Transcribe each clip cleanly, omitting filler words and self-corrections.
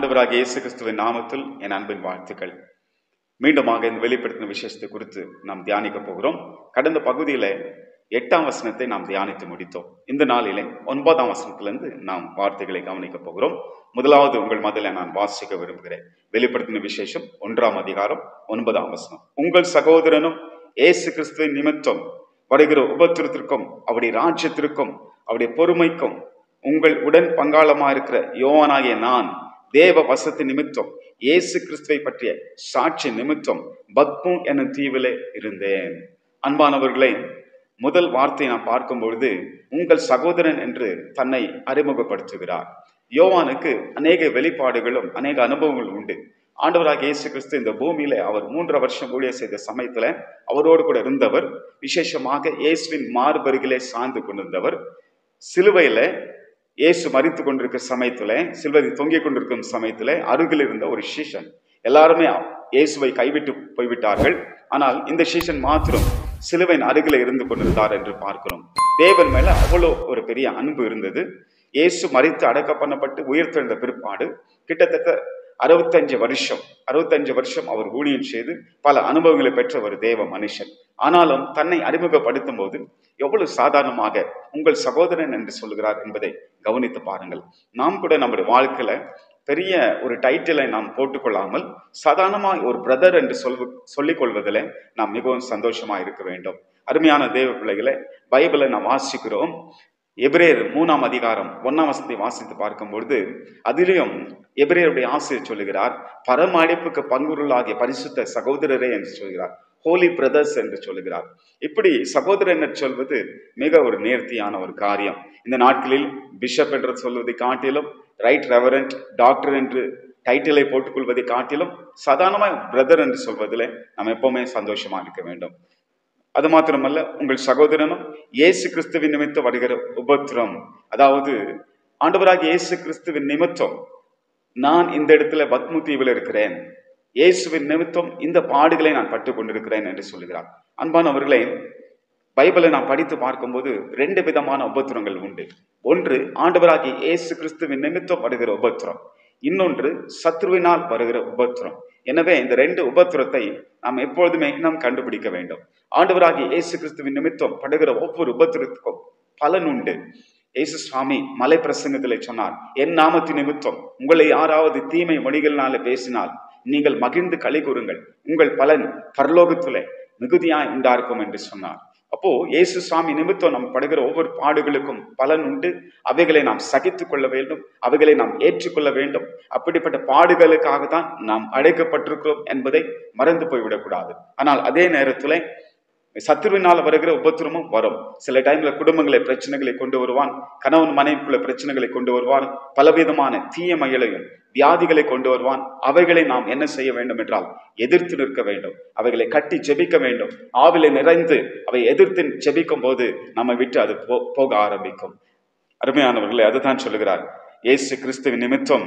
ஆண்டவராகிய இயேசு கிறிஸ்துவின் நாமத்தில் என் அன்பின் வாழ்த்துக்கள். மீண்டுமாக இந்த வெளிப்படுத்தின விசேஷத்தை குறித்து நாம் தியானிக்க போகிறோம். கடந்த பகுதியில 8ஆம் வசனத்தை நாம் தியானித்து முடித்தோம். இந்த நாளிலே 9ஆம் வசனத்திலிருந்து நாம் வார்த்தைகளை கவனிக்க போகிறோம். முதலாவது உங்கள் மத்தியில நான் வாசிக்க விரும்புகிறேன். வெளிப்படுத்தின விசேஷம் 1ஆம் அதிகாரம் 9ஆம் வசனம். உங்கள் சகோதரனும் இயேசு கிறிஸ்துவின் நிமித்தம் வருகிற உபத்திரத்திற்கும் அவருடைய ராஜ்யத்திற்கும் அவருடைய பொறுமைக்கும் உங்கள் உடன் பங்காளமா இருக்கிற யோவானாகிய நான் தேவ வசத்தின் நிமித்தம் இயேசு கிறிஸ்துவை பற்றிய சாட்சி நிமித்தம் பத்மு என்னும் தீவிலே இருந்தேன். அன்பானவர்களே, முதல் வார்த்தையை நாம் பார்க்கும் பொழுது உங்கள் சகோதரன் என்று தன்னை அறிமுகப்படுத்துகிறார். யோவானுக்கு அநேக வெளிப்பாடுகளும் அநேக அனுபவங்களும் உண்டு. ஆண்டவராகிய இயேசு கிறிஸ்து இந்த பூமியில அவர் 3 வருஷம் ஊழியர் செய்த சமயத்துல அவரோடு கூட இருந்தவர். விசேஷமாக இயேசுவின் மார்பருகிலே சார்ந்து கொண்டிருந்தவர். சிலுவையில இயேசு மரித்து கொண்டிருக்கிற சமயத்துல, சிலுவை தொங்கிக் கொண்டிருக்கும் சமயத்துல அருகில் இருந்த ஒரு சீஷன், எல்லாருமே இயேசுவை கைவிட்டு போய்விட்டார்கள். ஆனால் இந்த சீஷன் மாத்திரம் சிலுவையின் அருகில இருந்து கொண்டிருந்தார் என்று பார்க்கிறோம். தேவன் மேல அவ்வளோ ஒரு பெரிய அன்பு இருந்தது. இயேசு மரித்து அடக்கம் பண்ணப்பட்டு உயிர்த்தெழுந்த பிற்பாடு கிட்டத்தட்ட 65 வருஷம் அவர் ஊழியம் செய்து பல அனுபவங்களை பெற்ற ஒரு தேவ மனுஷன். ஆனாலும் தன்னை அறிமுகப்படுத்தும் போது எவ்வளவு சாதாரணமாக உங்கள் சகோதரன் என்று சொல்லுகிறார் என்பதை கவனித்து பாருங்கள். நாம் கூட நம்முடைய வாழ்க்கையில பெரிய ஒரு டைட்டிலை நாம் போட்டுக்கொள்ளாமல் சாதாரணமாக ஒரு பிரதர் என்று சொல்லிக் கொள்வதில் நாம் மிகவும் சந்தோஷமா இருக்க வேண்டும். அருமையான தேவ பிள்ளைகளை, பைபிளை நாம் வாசிக்கிறோம். எபிரேயர் 3ஆம் அதிகாரம் 1ஆம் வசனத்தை வாசித்து பார்க்கும் பொழுது அதிலும் எபிரேயருடைய ஆசிரியர் சொல்லுகிறார், பரம அழைப்புக்கு பங்குருளாகிய பரிசுத்த சகோதரரே என்று சொல்கிறார். ஹோலி பிரதர்ஸ் என்று சொல்லுகிறார். இப்படி சகோதரர் என்று சொல்வது மிக ஒரு நேர்த்தியான ஒரு காரியம். இந்த நாட்களில் பிஷப் என்று சொல்வதை காட்டிலும், ரைட் ரெவரண்ட், டாக்டர் என்று டைட்டிலை போட்டுக்கொள்வதை காட்டிலும் சாதாரணமாக பிரதர் என்று சொல்வதில் நாம் எப்பவுமே சந்தோஷமா இருக்க வேண்டும். அது மாத்திரமல்ல, உங்கள் சகோதரனும் இயேசு கிறிஸ்துவின் நிமித்தம் வருகிற உபத்திரம், அதாவது ஆண்டவராகிய இயேசு கிறிஸ்துவின் நிமித்தம் நான் இந்த இடத்துல பத்மு தீவில் இருக்கிறேன், இயேசுவின் நிமித்தம் இந்த பாடுகளை நான் பட்டுக் கொண்டிருக்கிறேன் என்று சொல்லுகிறார். அன்பானவர்களே, பைபிளை நாம் படித்து பார்க்கும்போது 2 விதமான உபத்திரங்கள் உண்டு. ஒன்று ஆண்டவராகிய இயேசு கிறிஸ்துவின் நிமித்தம் வருகிற உபத்திரம், இன்னொன்று சத்ருவினால் வருகிற உபத்திரம். எனவே இந்த 2 உபத்திரத்தை நாம் எப்பொழுதுமே நாம் கண்டுபிடிக்க வேண்டும். ஆண்டவராகிய இயேசு கிறிஸ்துவின் நிமித்தம் படுகிற ஒவ்வொரு உபத்திரத்துக்கும் பலன் உண்டு. இயேசு சுவாமி மலை பிரசங்கத்திலே சொன்னார், என் நாமத்தின் நிமித்தம் உங்களை யாராவது தீமை மொழிகளினால பேசினால் நீங்கள் மகிழ்ந்து களி கூறுங்கள், உங்கள் பலன் பரலோகத்திலே மிகுதியாய் உண்டாயிருக்கும் என்று சொன்னார். அப்போ இயேசு சுவாமி நிமித்தம் நாம் படுகிற ஒவ்வொரு பாடுகளுக்கும் பலன் உண்டு. அவைகளை நாம் சகித்துக் கொள்ள வேண்டும், அவைகளை நாம் ஏற்றுக்கொள்ள வேண்டும். அப்படிப்பட்ட பாடுகளுக்காக தான் நாம் அழைக்கப்பட்டிருக்கிறோம் என்பதை மறந்து போய்விடக்கூடாது. ஆனால் அதே நேரத்துல சத்துருவினால் வருகிற உபத்திரமும் வரும். சில டைம்ல குடும்பங்களை பிரச்சனைகளை கொண்டு வருவான், கணவன் மனைவிக்குள்ள பிரச்சனைகளை கொண்டு வருவான், பலவிதமான தீயமைகளையும் வியாதிகளை கொண்டு வருவான். அவைகளை நாம் என்ன செய்ய வேண்டும் என்றால் எதிர்த்து நிற்க வேண்டும், அவைகளை கட்டி ஜெபிக்க வேண்டும். ஆவிலை நிறைந்து அவை எதிர்த்து ஜெபிக்கும் போது நம்மை விட்டு அது போக ஆரம்பிக்கும். அருமையானவர்களே, அதுதான் சொல்லுகிறார், இயேசு கிறிஸ்துவின் நிமித்தம்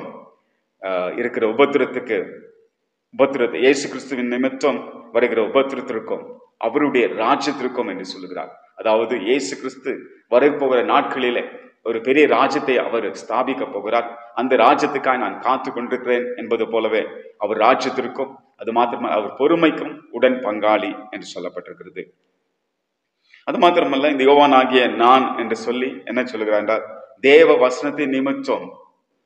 இருக்கிற உபத்திரத்தை இயேசு கிறிஸ்துவின் நிமித்தம் வருகிற உபத்திரத்திற்கும் அவருடைய ராஜ்யத்திற்கும் என்று சொல்லுகிறார். அதாவது இயேசு கிறிஸ்து வரப்போகிற நாட்களிலே ஒரு பெரிய ராஜ்யத்தை அவர் ஸ்தாபிக்க போகிறார். அந்த ராஜ்யத்துக்காக நான் காத்து கொண்டிருக்கிறேன் என்பது போலவே அவர் ராஜ்யத்திற்கும், அது மாத்திரமல்ல அவர் பொறுமைக்கும் உடன் பங்காளி என்று சொல்லப்பட்டிருக்கிறது. அது மாத்திரமல்ல, இந்த யோவானாகிய நான் என்று சொல்லி என்ன சொல்லுகிறார் என்றால், தேவ வசனத்தின் நிமித்தம்,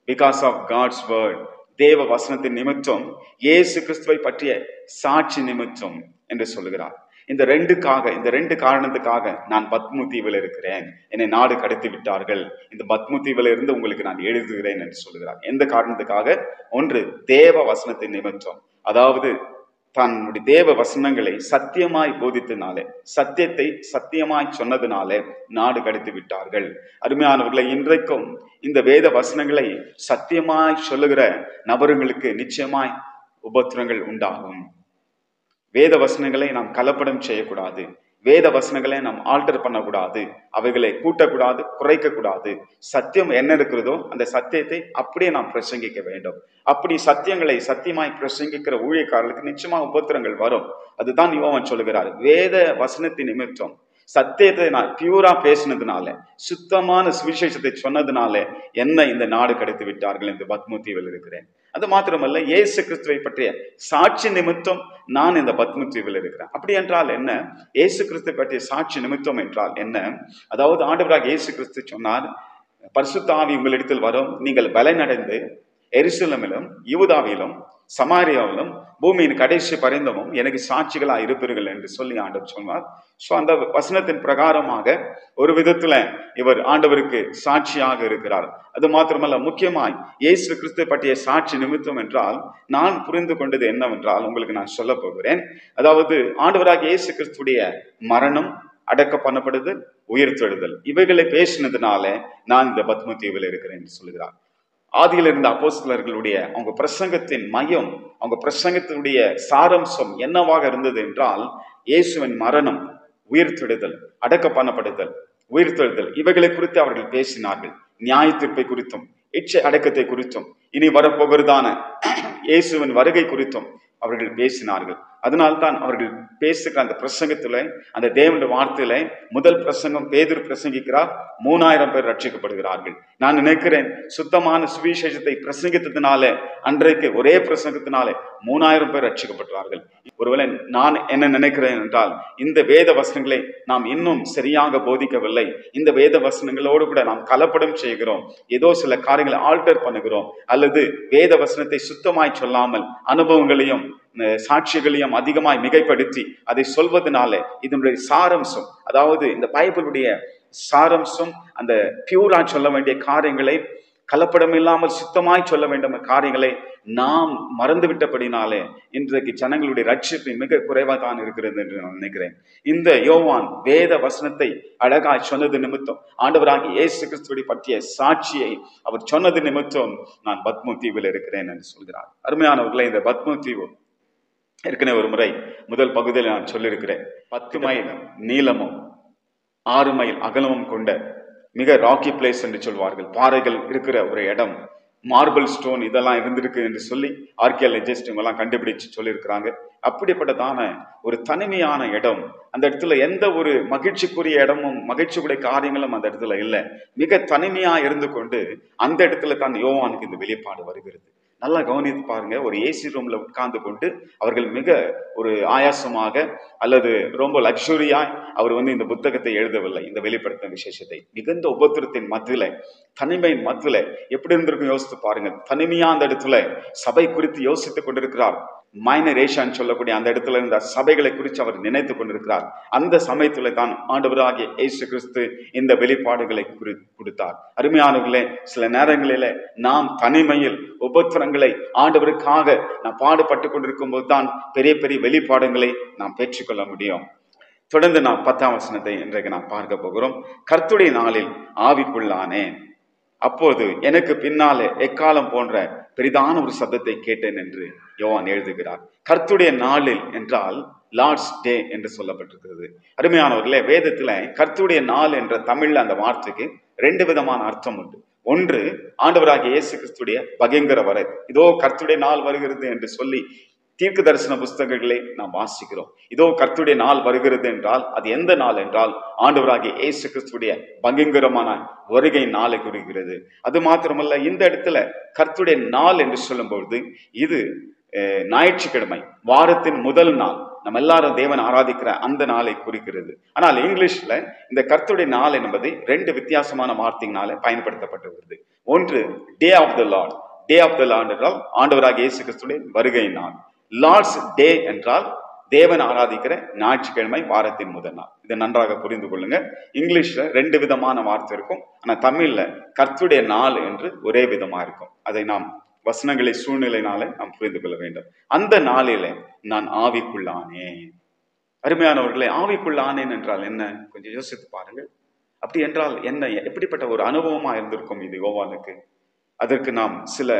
பிகாஸ் ஆஃப் காட்ஸ் வேர்ட், தேவ வசனத்தின் நிமித்தம் இயேசு கிறிஸ்துவை பற்றிய சாட்சி நிமித்தம் என்று சொல்லுகிறார். இந்த 2 காரணத்துக்காக நான் பத்மு தீவில் இருக்கிறேன், என்னை நாடு கடத்தி விட்டார்கள், இந்த பத்மு தீவில் இருந்து உங்களுக்கு நான் எழுதுகிறேன் என்று சொல்லுகிறார். எந்த காரணத்துக்காக? ஒன்று, தேவ வசனத்தின் நிமித்தம், அதாவது தன்னுடைய தேவ வசனங்களை சத்தியமாய் போதித்தனாலே, சத்தியத்தை சத்தியமாய் சொன்னதுனாலே நாடு கடத்தி விட்டார்கள். அருமையானவர்களை, இன்றைக்கும் இந்த வேத வசனங்களை சத்தியமாய் சொல்லுகிற நபர்களுக்கு நிச்சயமாய் உபத்திரங்கள் உண்டாகும். வேத வசனங்களை நாம் கலப்படம் செய்யக்கூடாது, வேத வசனங்களை நாம் ஆல்டர் பண்ணக்கூடாது, அவைகளை கூட்டக்கூடாது, குறைக்க கூடாது. சத்தியம் என்ன இருக்கிறதோ அந்த சத்தியத்தை அப்படியே நாம் பிரசங்கிக்க வேண்டும். அப்படி சத்தியங்களை சத்தியமாய் பிரசங்கிக்கிற ஊழியக்காரர்களுக்கு நிச்சயமா உபத்திரங்கள் வரும். அதுதான் யோவான் சொல்லுகிறார், வேத வசனத்தின் நிமித்தம் சத்தியத்தை நான் பியூரா பேசினதுனால, சுத்தமான சுவிசேஷத்தை சொன்னதுனால என்ன இந்த நாடு கடத்தி விட்டார்கள் என்று பத்மு தீவில் இருக்கிறேன். அது மாத்திரமல்ல, இயேசு கிறிஸ்துவை பற்றிய சாட்சி நிமித்தம் நான் இந்த பத்மு தீவில் இருக்கிறேன். அப்படி என்றால் என்ன? இயேசு கிறிஸ்துவை பற்றிய சாட்சி நிமித்தம் என்றால் என்ன? அதாவது ஆண்டவராக இயேசு கிறிஸ்து சொன்னார், பரிசுத்த ஆவி உங்களிடத்தில் வரும், நீங்கள் பலனடைந்து எருசலேமிலும் யூதாவிலும் சமாரியாவிலும் பூமியின் கடைசி பரிந்தமும் எனக்கு சாட்சிகளா இருப்பீர்கள் என்று சொல்லி ஆண்டவர் சொன்னார். ஸோ அந்த வசனத்தின் பிரகாரமாக ஒரு விதத்துல இவர் ஆண்டவருக்கு சாட்சியாக இருக்கிறார். அது மாத்திரமல்ல, முக்கியமாய் இயேசு கிறிஸ்துவை பற்றிய சாட்சி நிமித்தம் என்றால் நான் புரிந்து கொண்டது என்னவென்றால் உங்களுக்கு நான் சொல்ல போகிறேன். அதாவது ஆண்டவராக இயேசு கிறிஸ்துடைய மரணம், அடக்க பண்ணப்படுதல், உயிர்த்தெழுதல், இவைகளை பேசினதுனால நான் இந்த பத்ம தீவில் இருக்கிறேன் என்று சொல்கிறார். ஆதியில் இருந்த அப்போஸ்தலர்களுடைய அவங்க பிரசங்கத்தின் மையம், அவங்க பிரசங்கத்தினுடைய சாரம்சம் என்னவாக இருந்தது என்றால் இயேசுவின் மரணம், உயிர்த்தெழுதல், அடக்க பண்ணப்படுதல், உயிர்த்தெழுதல், இவைகளை குறித்து அவர்கள் பேசினார்கள். நியாய தீர்ப்பை குறித்தும், இச்சை அடக்கத்தை குறித்தும், இனி வரப்போகிறதான இயேசுவின் வருகை குறித்தும் அவர்கள் பேசினார்கள். அதனால்தான் அவர்கள் பேசுகிற அந்த பிரசங்கத்துல, அந்த தேவனுடைய வார்த்தையில முதல் பிரசங்கம் பேதுரு பிரசங்கிக்கிறார், 3000 பேர் ரட்சிக்கப்படுகிறார்கள். நான் நினைக்கிறேன் சுத்தமான சுவிசேஷத்தை பிரசங்கித்ததுனால, அன்றைக்கு ஒரே பிரசங்கத்தினாலே 3000 பேர் ரட்சிக்கப்பட்டார்கள். ஒருவேளை நான் என்ன நினைக்கிறேன் என்றால், இந்த வேத வசனங்களை நாம் இன்னும் சரியாக போதிக்கவில்லை. இந்த வேத வசனங்களோடு கூட நாம் கலப்படம் செய்கிறோம், ஏதோ சில காரியங்களை ஆல்டர் பண்ணுகிறோம், அல்லது வேத வசனத்தை சுத்தமாய் சொல்லாமல் அனுபவங்களையும் சாட்சிகளையும் அதிகமாய் மிகைப்படுத்தி அதை சொல்வதனால இதனுடைய சாரம்சம், அதாவது இந்த பைபிளுடைய சாரம்சம், அந்த பியூரா சொல்ல வேண்டிய காரியங்களை கலப்படம் இல்லாமல் சுத்தமாய் சொல்ல வேண்டிய காரியங்களை நாம் மறந்துவிட்டபடினாலே இன்றைக்கு ஜனங்களுடைய ரட்சிப்பு மிக குறைவாக இருக்கிறது என்று நான் நினைக்கிறேன். இந்த யோவான் வேத வசனத்தை அழகாய் சொன்னது நிமித்தம், ஆண்டவராகிய இயேசு கிறிஸ்துவை பற்றிய சாட்சியை அவர் சொன்னது நிமித்தம் நான் பத்மு தீவில் இருக்கிறேன் என்று சொல்கிறார். அருமையானவர்களை, இந்த பத்மு தீவு ஏற்கனவே ஒரு முறை முதல் பகுதியில் நான் சொல்லியிருக்கிறேன், 10 மைல் நீளமும் 6 மைல் அகலமும் கொண்ட மிக ராக்கி பிளேஸ் என்று சொல்வார்கள், பாறைகள் இருக்கிற ஒரு இடம், மார்பிள் ஸ்டோன் இதெல்லாம் இருந்திருக்கு என்று சொல்லி ஆர்கியாலஜிஸ்ட் எல்லாம் கண்டுபிடிச்சு சொல்லியிருக்கிறாங்க. அப்படிப்பட்டதான ஒரு தனிமையான இடம். அந்த இடத்துல எந்த ஒரு மகிழ்ச்சிக்குரிய இடமும் மகிழ்ச்சிக்குரிய காரியங்களும் அந்த இடத்துல இல்லை. மிக தனிமையா இருந்து கொண்டு அந்த இடத்துல தான் யோவானுக்கு இந்த வெளிப்பாடு வருகிறது. நல்லா கவனித்து பாருங்க. ஒரு ஏசி ரூம்ல உட்கார்ந்து கொண்டு அவர்கள் மிக ஒரு ஆயாசமாக அல்லது ரொம்ப லக்ஸுரியா அவர் இந்த புத்தகத்தை எழுதவில்லை. இந்த வெளிப்படுத்தின விசேஷத்தை மிகுந்த உபத்திரத்தின் மத்தியில, தனிமையின் மத்தியில எப்படி இருந்திருக்கும் யோசித்து பாருங்க. தனிமையா அந்த இடத்துல சபை குறித்து யோசித்துக் கொண்டிருக்கிறார். மைனர் ஏஷான்னு சொல்லக்கூடிய அந்த இடத்துல இருந்த சபைகளை குறித்து அவர் நினைத்து கொண்டிருக்கிறார். அந்த சமயத்துல தான் ஆண்டவராகிய இயேசு கிறிஸ்து இந்த வெளிப்பாடுகளை கொடுத்தார். அருமையானவர்களே, சில நேரங்களில நாம் தனிமையில் உபத்திரங்களை ஆண்டவருக்காக நாம் பாடுபட்டு கொண்டிருக்கும் போது தான் பெரிய பெரிய வெளிப்பாடுகளை நாம் பெற்றுக்கொள்ள முடியும். தொடர்ந்து நாம் 10ஆம் வசனத்தை இன்றைக்கு நாம் பார்க்க போகிறோம். கர்த்தருடைய நாளில் ஆவிக்குள்ளானேன், அப்போது எனக்கு பின்னாலே எக்காலம் போன்ற பெரிதான ஒரு சத்தத்தை கேட்டேன் என்று யோவான் எழுதுகிறார். கர்த்தருடைய நாளில் என்றால் லார்ட்ஸ் டே என்று சொல்லப்பட்டிருக்கிறது. அருமையானவர்களே, வேதத்துல கர்த்தருடைய நாள் என்ற தமிழ்ல அந்த வார்த்தைக்கு 2 விதமான அர்த்தம் உண்டு. ஒன்று, ஆண்டவராகிய இயேசு கிறிஸ்துடைய பகிங்கர வரை, இதோ கர்த்தருடைய நாள் வருகிறது என்று சொல்லி தீர்க்க தரிசன புஸ்தகங்களை நாம் வாசிக்கிறோம். இதோ கர்த்தருடைய நாள் வருகிறது என்றால் அது எந்த நாள் என்றால் ஆண்டவராகிய இயேசு கிறிஸ்துடைய பகிங்கரமான வருகை நாளை குறிக்கிறது. அது மாத்திரமல்ல, இந்த இடத்துல கர்த்தருடைய நாள் என்று சொல்லும் பொழுது இது ஞாயிற்றுக்கிழமை, வாரத்தின் முதல் நாள், நம்ம எல்லாரும் தேவன் ஆராதிக்கிற அந்த நாளை குறிக்கிறது. ஆனால் இங்கிலீஷ்ல இந்த கர்த்தருடைய நாள் என்பது 2 வித்தியாசமான வார்த்தையினால பயன்படுத்தப்பட்டு. ஒன்று day of the Lord. Day of the Lord என்றால் ஆண்டவராகிய இயேசு கிறிஸ்துடைய வருகை நாள். லார்ட்ஸ் டே என்றால் தேவன் ஆராதிக்கிற ஞாயிற்றுக்கிழமை, வாரத்தின் முதல் நாள். இதை நன்றாக புரிந்து கொள்ளுங்க. இங்கிலீஷ்ல 2 விதமான வார்த்தை இருக்கும், ஆனா தமிழ்ல கர்த்தருடைய நாள் என்று ஒரே விதமா இருக்கும். அதை நாம் வசனங்களை சூழ்நிலையினால நாம் புரிந்து கொள்ள வேண்டும். அந்த நாளில நான் ஆவிக்குள்ளானேன். அருமையானவர்களே, ஆவிக்குள்ளானேன் என்றால் என்ன? கொஞ்சம் யோசித்து பாருங்கள். அப்படி என்றால் என்ன? எப்படிப்பட்ட ஒரு அனுபவமா இருந்திருக்கும் இது யோவானுக்கு? அதற்கு நாம் சில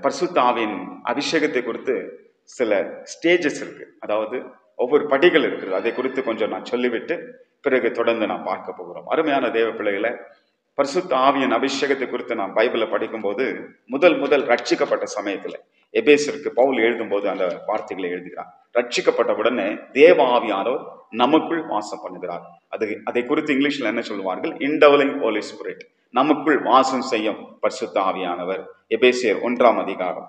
பரிசுத்த ஆவியின் அபிஷேகத்தை குறித்து சில ஸ்டேஜஸ் இருக்கு, அதாவது ஒவ்வொரு படிகள் இருக்குது. அதை குறித்து கொஞ்சம் நான் சொல்லிவிட்டு பிறகு தொடர்ந்து நாம் பார்க்க போகிறோம். அருமையான தேவ பிள்ளைகளை, பரிசுத்த ஆவியின் அபிஷேகத்தை குறித்து நாம் பைபிளை படிக்கும் போது முதல் ரட்சிக்கப்பட்ட சமயத்துல எபேசருக்கு பவுல் எழுதும்போது அந்த வார்த்தைகளை எழுதுகிறார். ரட்சிக்கப்பட்ட உடனே தேவ ஆவியானவர் நமக்குள் வாசம் பண்ணுகிறார். அதை குறித்து இங்கிலீஷ்ல என்ன சொல்லுவார்கள்? இன்டவலிங் ஹோலி ஸ்பிரிட். நமக்குள் வாசம் செய்யும் பரிசுத்த ஆவியானவர். எபேசியர் 1 அதிகாரம்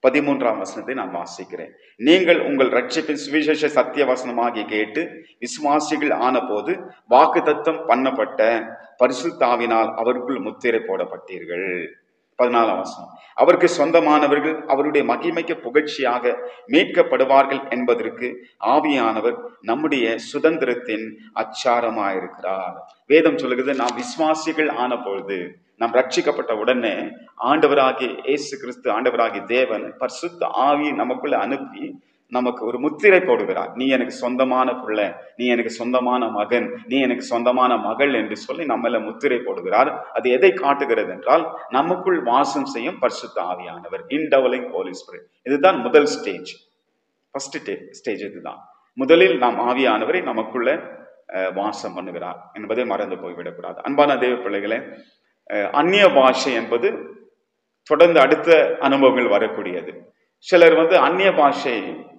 13 நான் வாசிக்கிறேன். நீங்கள் உங்கள் ரட்சிப்பின் சுவிசேஷ சத்திய வசனமாகி கேட்டு விசுவாசிகள் ஆன போது வாக்குத்தத்தம் பண்ணப்பட்ட பரிசுத்தாவினால் அவருக்குள் முத்திரை போடப்பட்டீர்கள். 14 அவருக்கு சொந்தமானவர்கள் அவருடைய மகிமைக்கு புகழ்ச்சியாக மீட்கப்படுவார்கள் என்பதற்கு ஆவியானவர் நம்முடைய சுதந்திரத்தின் அச்சாரமாயிருக்கிறார். வேதம் சொல்லுகிறது, நாம் விசுவாசிகள் ஆன பொழுது, நாம் ரட்சிக்கப்பட்ட உடனே ஆண்டவராகிய இயேசு கிறிஸ்து, ஆண்டவராகிய தேவன் பரிசுத்த ஆவி நமக்குள்ள அனுப்பி நமக்கு ஒரு முத்திரை போடுகிறார். நீ எனக்கு சொந்தமான பிள்ளை, நீ எனக்கு சொந்தமான மகன், நீ எனக்கு சொந்தமான மகள் என்று சொல்லி நம்மள முத்திரை போடுகிறார். அது எதை காட்டுகிறது என்றால், நமக்குள் வாசம் செய்யும் பரிசுத்த ஆவியானவர். இன்டவலிங் ஹோலி ஸ்பிரிட். இதுதான் முதல் ஸ்டேஜ். ஃபர்ஸ்ட் ஸ்டேஜ் இதுதான். முதலில் நாம் ஆவியானவரை நமக்குள்ள வாசம் பண்ணுகிறார் என்பதை மறந்து போய்விடக்கூடாது. அன்பான தேவ பிள்ளைகளே, அந்நிய பாஷை என்பது தொடர்ந்து அடுத்த அனுபவங்கள் வரக்கூடியது. சிலர் அந்நிய பாஷை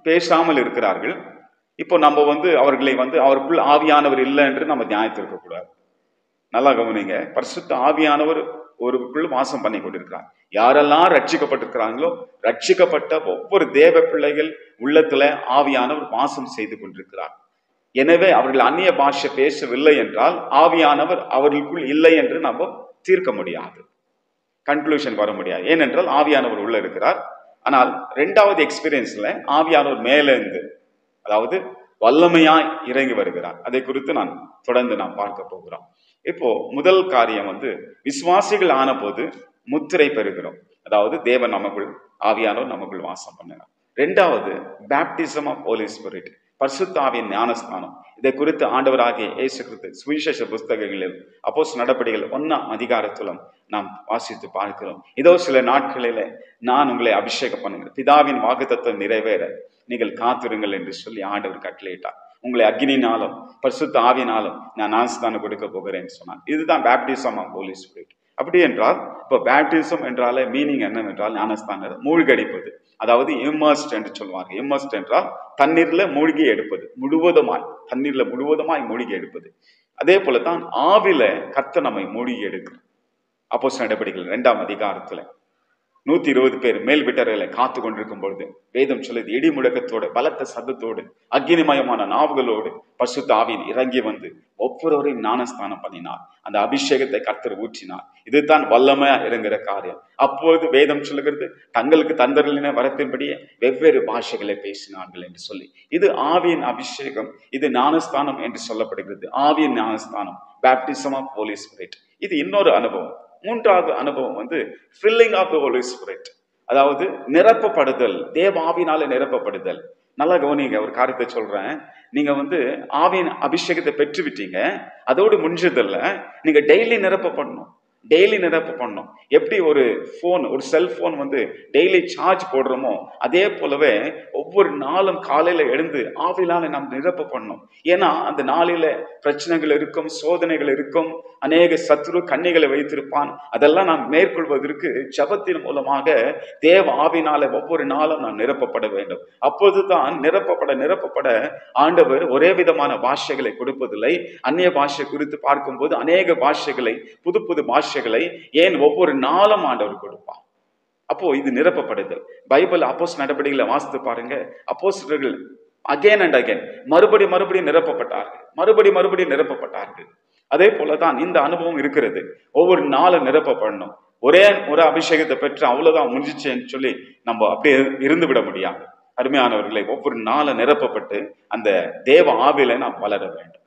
பேசாமல் இருக்கிறார்கள். இப்போ நம்ம அவர்களை அவருக்குள் ஆவியானவர் இல்லை என்று நம்ம நியாயத்திருக்க கூடாது. நல்லா கவனிங்க. பரிசுத்த ஆவியானவர் ஒருக்குள் வாசம் பண்ணி கொண்டிருக்கிறார். யாரெல்லாம் ரட்சிக்கப்பட்டிருக்கிறாங்களோ, ரட்சிக்கப்பட்ட ஒவ்வொரு தேவ பிள்ளைகள் உள்ளத்துல ஆவியானவர் வாசம் செய்து கொண்டிருக்கிறார். எனவே அவர்கள் அந்நிய பாஷை பேசவில்லை என்றால் ஆவியானவர் அவர்களுக்குள் இல்லை என்று நம்ம தீர்க்க முடியாது, கன்க்ளூஷன் வர முடியாது. ஏனென்றால் ஆவியானவர் உள்ள இருக்கிறார். ஆனால் 2வது எக்ஸ்பீரியன்ஸ்ல ஆவியானவர் மேல இருந்து, அதாவது வல்லமையாய் இறங்கி வருகிறார். அதை குறித்து தொடர்ந்து நாம் பார்க்க போகிறோம். இப்போ முதல் காரியம் விசுவாசிகள் ஆன போது முத்திரை பெறுகிறோம். அதாவது தேவன் நமக்குள், ஆவியானவர் நமக்குள் வாசம் பண்ணுகிறார். 2வது பேப்டிசம் ஆஃப் ஹோலி ஸ்பிரிட், பரிசுத்த ஆவியின் ஞானஸ்தானம். இதை குறித்து ஆண்டவராகிய இயேசு கிறிஸ்து சுவிசேஷ புஸ்தகங்களில் அப்போஸ்தலர் நடபடிகள் 1 அதிகாரத்திலும் நாம் வாசித்து பார்க்கிறோம். இதோ சில நாட்களில நான் உங்களை அபிஷேகம் பண்ணுகிறேன், பிதாவின் வாக்குத்தத்தம் நிறைவேற நீங்கள் காத்திருங்கள் என்று சொல்லி ஆண்டவர் கட்டளையிட்டார். உங்களை அக்னினாலும் பரிசுத்த ஆவியினாலும் நான் ஞானஸ்தானம் கொடுக்க போகிறேன் சொன்னார். இதுதான் பேப்டிசம் ஆஃப் ஹோலி ஸ்பிரிட். அப்படி என்றால் இப்போ பேப்டிசம் என்றாலே மீனிங் என்னவென்றால் ஞானஸ்தானம் மூழ்கடிப்பது, அதாவது இம்மர்ஸ்ட் என்று சொல்லுவாங்க. இம்மர்ஸ்ட் என்றால் தண்ணீர்ல மூழ்கி எடுப்பது, முழுவதுமாய் தண்ணீர்ல முழுவதுமாய் மூழ்கி எடுப்பது. அதே போலதான் ஆவில கர்த்தர் நம்மை மூழ்கி எடுக்கிறார். அப்போஸ்தலர் நடபடிகள் 2 அதிகாரத்துல 120 பேர் மேல் வீட்டறையில காத்து கொண்டிருக்கும் பொழுது வேதம் சொல்லுது, இடி முழக்கத்தோடு பலத்த சத்தத்தோடு அக்னிமயமான நாவுகளோடு பரிசுத்த ஆவியின் இறங்கி ஒவ்வொருவரையும் ஞானஸ்தானம் பண்ணினார். அந்த அபிஷேகத்தை கர்த்தர் ஊற்றினார். இதுதான் வல்லமையா இறங்குற காரியம். அப்பொழுது வேதம் சொல்லுகிறது, தங்களுக்கு தந்தரின வரத்தின்படியே வெவ்வேறு பாஷைகளை பேசினார்கள் என்று சொல்லி. இது ஆவியின் அபிஷேகம், இது ஞானஸ்தானம் என்று சொல்லப்படுகிறது. ஆவியின் ஞானஸ்தானம், பேப்டிசம் ஆஃப் ஹோலி ஸ்பிரிட். இது இன்னொரு அனுபவம். 3வது அனுபவம் filling of the Holy Spirit, அதாவது நிரப்பப்படுதல், தேவ ஆவியினால நிரப்பப்படுதல். நல்லா கவனிங்க, ஒரு காரியத்தை சொல்றேன். நீங்க ஆவியின் அபிஷேகத்தை பெற்று விட்டீங்க, அதோடு முடிஞ்சதில்ல, நீங்க டெய்லி நிரப்பப்படணும். டெய்லி நிரப்பப்படணும். எப்படி ஒரு போன், ஒரு செல்போன் டெய்லி சார்ஜ் போடுறோமோ, அதே போலவே ஒவ்வொரு நாளும் காலையில எழுந்து ஆவியினால நாம் நிரப்பப்படணும். ஏன்னா அந்த நாளில பிரச்சனைகள் இருக்கும், சோதனைகள் இருக்கும், அநேக சத்துரு கண்ணிகளை வைத்திருப்பான். அதெல்லாம் நாம் மேற்கொள்வதற்கு ஜபத்தின் மூலமாக தேவ ஆவியினால ஒவ்வொரு நாளும் நாம் நிரப்பப்பட வேண்டும். அப்போதுதான் நிரப்பப்பட ஆண்டவர் ஒரே விதமான பாஷைகளை கொடுப்பதில்லை. அந்நிய பாஷை குறித்து பார்க்கும்போது அநேக பாஷைகளை, புது புது பாஷைகளை ஏன் ஒவ்வொரு நாளும் ஆண்டவர் கொடுப்பார். அப்போ இது நிரப்பப்படுதல். பைபிள் அப்போஸ்தலர் நடபடிகளை வாசித்து பாருங்க. அப்போஸ்தலர்கள் அகைன் அண்ட் அகைன் மறுபடியும் நிரப்பப்பட்டார்கள், நிரப்பப்பட்டார்கள். அதே போலதான் இந்த அனுபவம் இருக்கிறது. ஒவ்வொரு நாளும் நிரப்பப்படணும். ஒரே ஒரு அபிஷேகத்தை பெற்று அவ்வளவுதான் முடிஞ்சிச்சேன்னு சொல்லி நம்ம அப்படியே இருந்து விட முடியாது. அருமையானவர்களை, ஒவ்வொரு நாளும் நிரப்பப்பட்டு அந்த தேவ ஆவியில நாம் வளர வேண்டும்.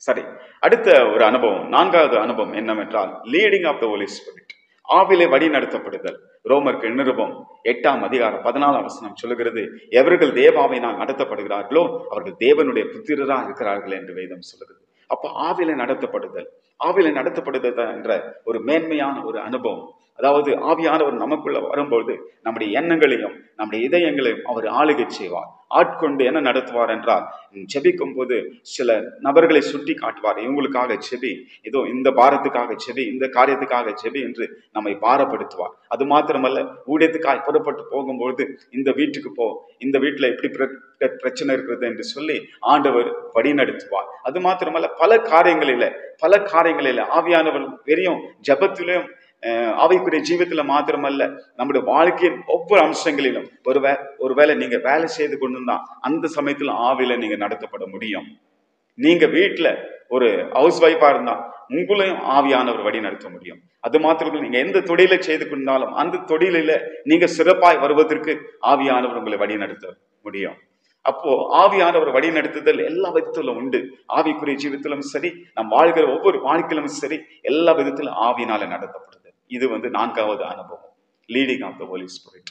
சரி, அடுத்த ஒரு அனுபவம், 4வது அனுபவம் என்னவென்றால் leading of the Holy Spirit, ஆவிலே வழி நடத்தப்படுதல். ரோமருக்கு நிருபம் 8 அதிகாரம் 14 சொல்லுகிறது, எவர்கள் தேவாவினால் நடத்தப்படுகிறார்களோ அவர்கள் தேவனுடைய புத்திரராக இருக்கிறார்கள் என்று வேதம் சொல்லுகிறது. அப்ப ஆவிலே நடத்தப்படுதல் என்ற ஒரு மேன்மையான ஒரு அனுபவம். அதாவது ஆவியானவர் நமக்குள்ள வரும்பொழுது நம்முடைய எண்ணங்களையும் நம்முடைய இதயங்களையும் அவர் ஆளுகை செய்வார். ஆட்கொண்டு என்ன நடத்துவார் என்றால், ஜெபிக்கும் போது சில நபர்களை சுட்டி காட்டுவார். இவங்களுக்காக செபி, இதோ இந்த பாரத்துக்காக செபி, இந்த காரியத்துக்காக செபி என்று நம்மை பாரப்படுத்துவார். அது மாத்திரமல்ல, ஊழியத்துக்காக புறப்பட்டு போகும்பொழுது இந்த வீட்டுக்கு போ, இந்த வீட்டுல எப்படி பிரச்சனை இருக்கிறது என்று சொல்லி ஆண்டவர் வழி நடத்துவார். அது மாத்திரமல்ல, பல காரியங்களில ஆவியானவர் வெறியும் ஜபத்திலும் ஆவிக்குரிய ஜீவித்துல மாத்திரமல்ல, நம்முடைய வாழ்க்கையின் ஒவ்வொரு அம்சங்களிலும் ஒருவேளை நீங்க வேலை செய்து கொண்டிருந்தா அந்த சமயத்துல ஆவியில நீங்க நடத்தப்பட முடியும். நீங்க வீட்டுல ஒரு ஹவுஸ் ஒய்ஃபா இருந்தா உங்களையும் ஆவியானவர் வழி நடத்த முடியும். அது மாத்திரம் நீங்க எந்த தொழிலை செய்து கொண்டாலும் அந்த தொழிலில நீங்க சிறப்பாய் வருவதற்கு ஆவியானவர் உங்களை வழி நடத்த முடியும். அப்போ ஆவியானவர் வழி நடத்துதல் எல்லா விதத்திலும் உண்டு. ஆவிக்குரிய ஜீவித்திலும் சரி, நம் வாழ்கிற ஒவ்வொரு வாழ்க்கையிலும் சரி, எல்லா விதத்திலும் ஆவியினால நடத்தப்படுது. இது 4வது அனுபவம், leading of the Holy Spirit.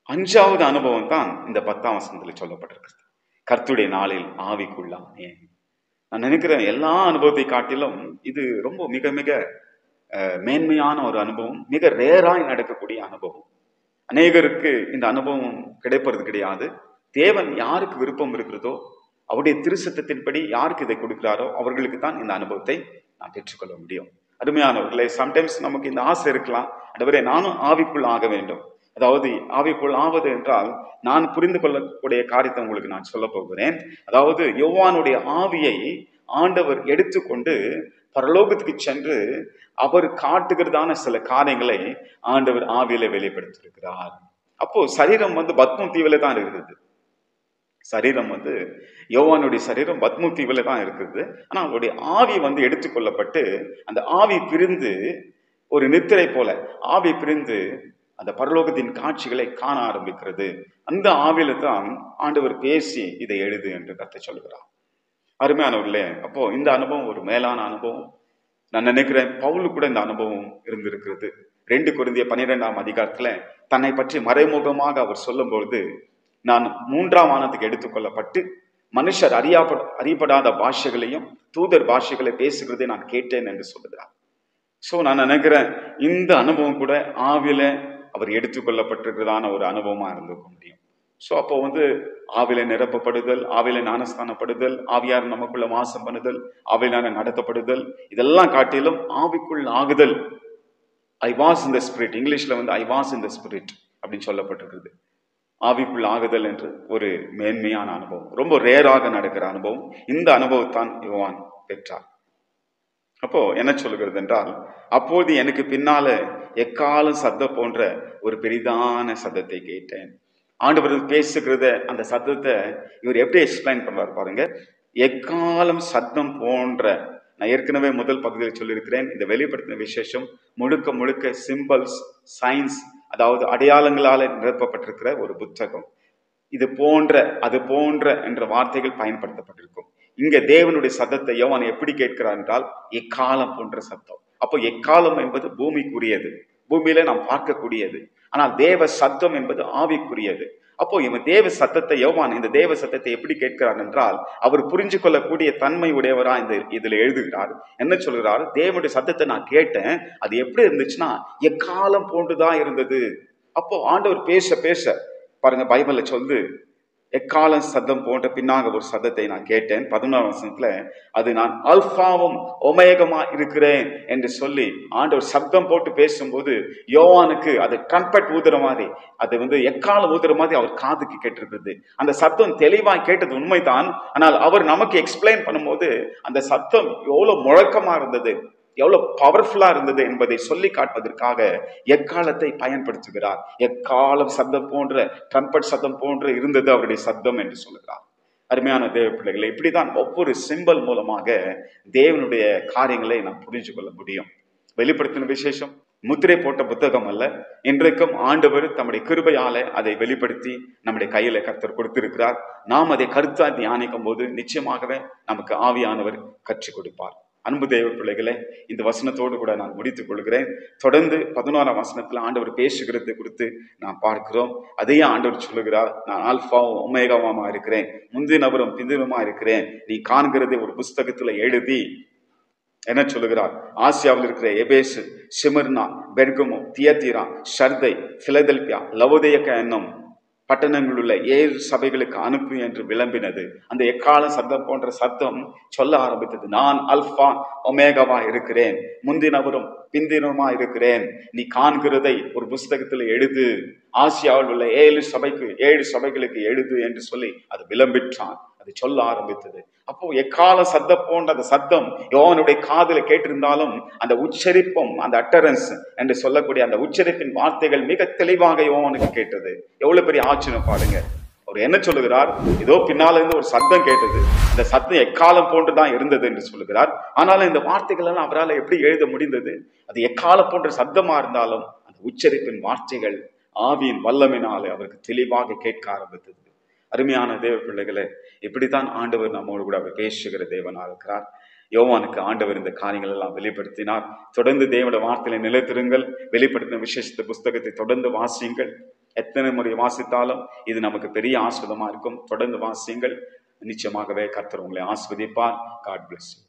5வது அனுபவம் தான் இந்த 10ஆம் வசனத்தில் சொல்லப்பட்டிருக்கிறது. கர்த்தருடைய நாளில் ஆவிக்குள்ளானே. நான் நினைக்கிறேன் எல்லா அனுபவத்தை காட்டிலும் இது ரொம்ப மிக மிக மேன்மையான ஒரு அனுபவம், மிக ரேராய் நடக்கக்கூடிய அனுபவம். அநேகருக்கு இந்த அனுபவம் கிடைப்பது கிடையாது. தேவன் யாருக்கு விருப்பம் இருக்கிறதோ, அவருடைய திருச்சட்டத்தின்படி யாருக்கு இதை கொடுக்கிறாரோ அவர்களுக்கு தான் இந்த அனுபவத்தை நான் பெற்றுக்கொள்ள முடியும். அருமையானவர்களே, சம்டைம்ஸ் நமக்கு இந்த ஆசை இருக்கலாம், ஆண்டவரே நானும் ஆவிக்குள் ஆக வேண்டும். அதாவது ஆவிக்குள் ஆவது என்றால் நான் புரிந்து கொள்ளக்கூடிய காரியத்தை உங்களுக்கு நான் சொல்ல போகிறேன். அதாவது யோவானுடைய ஆவியை ஆண்டவர் எடுத்துக்கொண்டு பரலோகத்துக்கு சென்று அவர் காட்டுகிறதான சில காரியங்களை ஆண்டவர் ஆவியில வெளிப்படுத்தியிருக்கிறார். அப்போ சரீரம் பத்மு தீவில தான் இருக்கிறது. சரீரம் யோவானுடைய சரீரம் பத்மு தீவில தான் இருக்கிறது. ஆனா அவருடைய ஆவி எடுத்துக்கொள்ளப்பட்டு அந்த ஆவி பிரிந்து ஒரு நித்திரை போல ஆவி பிரிந்து அந்த பரலோகத்தின் காட்சிகளை காண ஆரம்பிக்கிறது. அந்த ஆவியில தான் ஆண்டவர் பேசி இதை எழுது என்று கர்த்தர் சொல்கிறார். அருமையானவர்களே, அப்போ இந்த அனுபவம் ஒரு மேலான அனுபவம். நான் நினைக்கிறேன் பவுலு கூட இந்த அனுபவம் இருந்திருக்கிறது. 2 கொரிந்தியர் 12ஆம் அதிகாரத்துல தன்னை பற்றி மறைமுகமாக அவர் சொல்லும்போது, நான் 3ஆம் வானத்துக்கு எடுத்துக்கொள்ளப்பட்டு மனுஷர் அறியப்படாத பாஷைகளையும் தூதர் பாஷைகளை பேசுகிறதை நான் கேட்டேன் என்று சொல்லுகிறார். சோ நான் நினைக்கிறேன் இந்த அனுபவம் கூட ஆவியில அவர் எடுத்துக்கொள்ளப்பட்டிருக்கிறதான ஒரு அனுபவமா இருந்துக்க முடியும். சோ அப்போ ஆவில நிரப்பப்படுதல், ஆவில ஞானஸ்தானப்படுதல், ஆவியார் நமக்குள்ள வாசம் பண்ணுதல், ஆவியினால நடத்தப்படுதல், இதெல்லாம் காட்டிலும் ஆவிக்குள் ஆகுதல், I was in the spirit, இங்கிலீஷ்ல I was in the spirit அப்படின்னு சொல்லப்பட்டிருக்கிறது. ஆவிக்குள் ஆகுதல் என்று ஒரு மேன்மையான அனுபவம், ரொம்ப ரேராக நடக்கிற அனுபவம். இந்த அனுபவத்தான் யோவான் பெற்றார். அப்போ என்ன சொல்லுகிறது என்றால், அப்போது எனக்கு பின்னால எக்காலம் சத்தம் போன்ற ஒரு பெரிதான சத்தத்தை கேட்டேன். ஆண்டவர் பேசுகிறத அந்த சத்தத்தை இவர் எப்படி எக்ஸ்பிளைன் பண்றாரு பாருங்க. எக்காலம் சத்தம் போன்ற, நான் ஏற்கனவே முதல் பகுதியில் சொல்லியிருக்கிறேன், இந்த வெளிப்படுத்தின விசேஷம் முழுக்க முழுக்க சிம்பிள்ஸ், சயின்ஸ், அதாவது அடையாளங்களால நிரப்பப்பட்டிருக்கிற ஒரு புத்தகம். இது போன்ற அது போன்ற என்ற வார்த்தைகள் பயன்படுத்தப்பட்டிருக்கும். இங்க தேவனுடைய சத்தத்தை யோவான் எப்படி கேட்கிறார் என்றால், எக்காலம் போன்ற சத்தம். அப்போ எக்காலம் என்பது பூமிக்குரியது, பூமியில நாம் பார்க்கக்கூடியது. ஆனால் தேவ சத்தம் என்பது ஆவிக்குரியது. அப்போ இவன் தேவ சத்தத்தை யோவான் இந்த தேவ சத்தத்தை எப்படி கேட்கிறார் என்றால், அவர் புரிஞ்சு கொள்ளக்கூடிய தன்மை உடையவரா இதுல எழுதுகிறார். என்ன சொல்கிறார், தேவனுடைய சத்தத்தை நான் கேட்டேன், அது எப்படி இருந்துச்சுன்னா எக்காலம் போன்றுதான் இருந்தது. அப்போ ஆண்டவர் பேச பேச பாருங்க, பைபிள்ல சொல்லு, எக்காலம் சத்தம் போன்ற பின்னாக ஒரு சத்தத்தை நான் கேட்டேன். 11ஆம் வசனத்துல அது நான் அல்பாவும் ஒமேகமா இருக்கிறேன் என்று சொல்லி ஆண்டவர் சத்தம் போட்டு பேசும்போது யோவானுக்கு அது ட்ரம்பெட் ஊதுற மாதிரி, அது எக்காலம் ஊதுற மாதிரி அவர் காதுக்கு கேட்டிருக்கிறது. அந்த சத்தம் தெளிவாய் கேட்டது உண்மைதான். ஆனால் அவர் நமக்கு எக்ஸ்பிளைன் பண்ணும்போது அந்த சத்தம் எவ்வளவு முழக்கமா இருந்தது, எவ்வளவு பவர்ஃபுல்லா இருந்தது என்பதை சொல்லி காட்டுவதற்காக எக்காலத்தை பயன்படுத்துகிறார். எக்காலம் சத்தம் போன்ற, ட்ரம்பட் சத்தம் போன்று இருந்தது அவருடைய சத்தம் என்று சொல்லுகிறார். அருமையான தேவ பிள்ளைகளை, இப்படிதான் ஒவ்வொரு சிம்பல் மூலமாக தேவனுடைய காரியங்களை நாம் புரிஞ்சு கொள்ள முடியும். வெளிப்படுத்தின விசேஷம் முத்திரை போட்ட புத்தகம் அல்ல. இன்றைக்கும் ஆண்டவர் தம்முடைய கிருபையால அதை வெளிப்படுத்தி நம்முடைய கையில கர்த்தர் கொடுத்திருக்கிறார். நாம் அதை கருத்தா தியானிக்கும் போது நிச்சயமாகவே நமக்கு ஆவியானவர் கற்றுக் கொடுப்பார். அன்பு தேவ பிள்ளைகளே, இந்த வசனத்தோடு கூட நான் முடித்துக் கொள்கிறேன். தொடர்ந்து 11ஆம் வசனத்துல ஆண்டவர் பேசுகிறது குறித்து நாம் பார்க்கிறோம். அதையே ஆண்டவர் சொல்லுகிறார், நான் ஆல்பாவும் ஒமேகாவுமா இருக்கிறேன், முந்தினவரும் பிந்தினமா இருக்கிறேன். நீ காண்கிறதை ஒரு புஸ்தகத்துல எழுதி என்ன சொல்லுகிறார்? ஆசியாவில் இருக்கிற எபேசு, சிமிர்னா, பெர்கமு, தியத்தீரா, ஷர்தை, பிலதெல்பியா, லவோதியக்கா என்னும் பட்டணங்கள் உள்ள 7 சபைகளுக்கு அனுப்பு என்று விளம்பினது. அந்த எக்கால சத்தம் போன்ற சத்தம் சொல்ல ஆரம்பித்தது. நான் அல்பா ஒமேகாவா இருக்கிறேன், முந்தினவரும் பிந்தினவருமா இருக்கிறேன். நீ காண்கிறதை ஒரு புஸ்தகத்தில் எழுது, ஆசியாவில் உள்ள 7 சபைகளுக்கு எழுது என்று சொல்லி அது விளம்பிற்றான். அது சொல்ல ஆரம்பித்தது. அப்போ எக்கால சத்தம் போன்ற அந்த சத்தம் யோவானுடைய காதுல கேட்டிருந்தாலும் அந்த உச்சரிப்பும், அந்த அட்டரன்ஸ் என்று சொல்லக்கூடிய அந்த உச்சரிப்பின் வார்த்தைகள் மிக தெளிவாக யோவானுக்கு கேட்டது. எவ்வளவு பெரிய ஆச்சரியம் பாருங்க. அவர் என்ன சொல்லுகிறார்? ஏதோ பின்னால இருந்து ஒரு சத்தம் கேட்டது, அந்த சத்தம் எக்காலம் போன்றுதான் இருந்தது என்று சொல்லுகிறார். ஆனாலும் இந்த வார்த்தைகள் எல்லாம் அவரால் எப்படி எழுத முடிந்தது? அது எக்காலம் போன்ற சத்தமா இருந்தாலும் அந்த உச்சரிப்பின் வார்த்தைகள் ஆவியின் வல்லமையினாலே அவருக்கு தெளிவாக கேட்க ஆரம்பித்தது. அருமையான தேவ பிள்ளைகளே, இப்படித்தான் ஆண்டவர் நம்மோடு கூட அவர் பேசுகிற தேவனா இருக்கிறார். யோவானுக்கு ஆண்டவர் இந்த காரியங்கள் எல்லாம் வெளிப்படுத்தினார். தொடர்ந்து தேவனுடைய வார்த்தையில நிலைத்திருங்கள். வெளிப்படுத்தின விசேஷ புஸ்தகத்தை தொடர்ந்து வாசியுங்கள். எத்தனை முறை வாசித்தாலும் இது நமக்கு பெரிய ஆஸ்வதமா இருக்கும். தொடர்ந்து வாசியுங்கள். நிச்சயமாகவே கர்த்தர் உங்களை ஆஸ்வதிப்பார். God bless you.